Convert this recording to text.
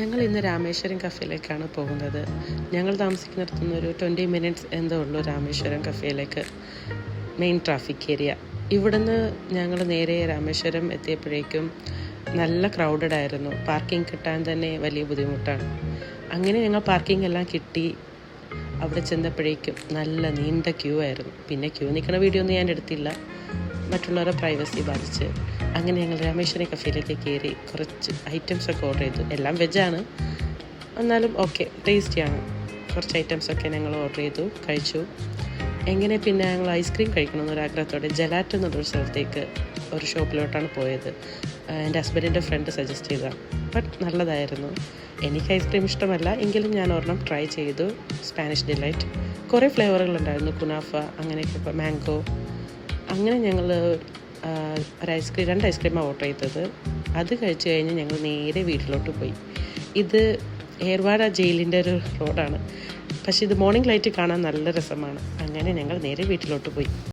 ഞങ്ങൾ ഇന്ന് രാമേശ്വരം കഫേയിലേക്കാണ് പോകുന്നത്. ഞങ്ങൾ താമസിക്കുന്നിടത്തുനിന്ന് ഒരു 20 മിനിറ്റ്സ് എന്തോ ഉള്ളൂ രാമേശ്വരം കഫേയിലേക്ക്, മെയിൻ ട്രാഫിക് ഏരിയ. ഇവിടുന്ന് ഞങ്ങൾ നേരെ രാമേശ്വരം എത്തിയപ്പോഴേക്കും നല്ല ക്രൗഡഡ് ആയിരുന്നു. പാർക്കിംഗ് കിട്ടാൻ തന്നെ വലിയ ബുദ്ധിമുട്ടാണ്. അങ്ങനെ ഞങ്ങൾ പാർക്കിംഗ് എല്ലാം കിട്ടി. അവിടെ ചെന്നപ്പോഴേക്കും നല്ല നീണ്ട ക്യൂ ആയിരുന്നു. പിന്നെ ക്യൂ നിൽക്കുന്ന വീഡിയോ ഒന്നും ഞാൻ എടുത്തില്ല, മറ്റുള്ളവരുടെ പ്രൈവസി ബാധിച്ച്. അങ്ങനെ ഞങ്ങൾ രാമേശ്വരം കഫേയിലേക്ക് കയറി കുറച്ച് ഐറ്റംസൊക്കെ ഓർഡർ ചെയ്തു. എല്ലാം വെജാണ്, എന്നാലും ഓക്കെ, ടേസ്റ്റിയാണ്. കുറച്ച് ഐറ്റംസൊക്കെ ഞങ്ങൾ ഓർഡർ ചെയ്തു, കഴിച്ചു. എങ്ങനെ പിന്നെ ഞങ്ങൾ ഐസ്ക്രീം കഴിക്കണമെന്നൊരാഗ്രഹത്തോടെ ജലാറ്റോ എന്നൊരു സ്ഥലത്തേക്ക് ഒരു ഷോപ്പിലോട്ടാണ് പോയത്. എൻ്റെ ഹസ്ബൻഡിൻ്റെ ഫ്രണ്ട് സജസ്റ്റ് ചെയ്തതാണ്. ബട്ട് നല്ലതായിരുന്നു. എനിക്ക് ഐസ്ക്രീം ഇഷ്ടമല്ല, എങ്കിലും ഞാൻ ഒരെണ്ണം ട്രൈ ചെയ്തു. Spanish delight. കുറേ ഫ്ലേവറുകളുണ്ടായിരുന്നു, കുനാഫ, അങ്ങനെയൊക്കെ, മാംഗോ. അങ്ങനെ ഞങ്ങൾ രണ്ട് ഐസ്ക്രീമാണ് ഓർഡർ ചെയ്തത്. അത് കഴിച്ച് കഴിഞ്ഞ് ഞങ്ങൾ നേരെ വീട്ടിലോട്ട് പോയി. ഇത് ഏർവാട ജയിലിൻ്റെ ഒരു റോഡാണ്, പക്ഷേ ഇത് മോർണിംഗ് ലൈറ്റ് കാണാൻ നല്ല രസമാണ്. അങ്ങനെ ഞങ്ങൾ നേരെ വീട്ടിലോട്ട് പോയി.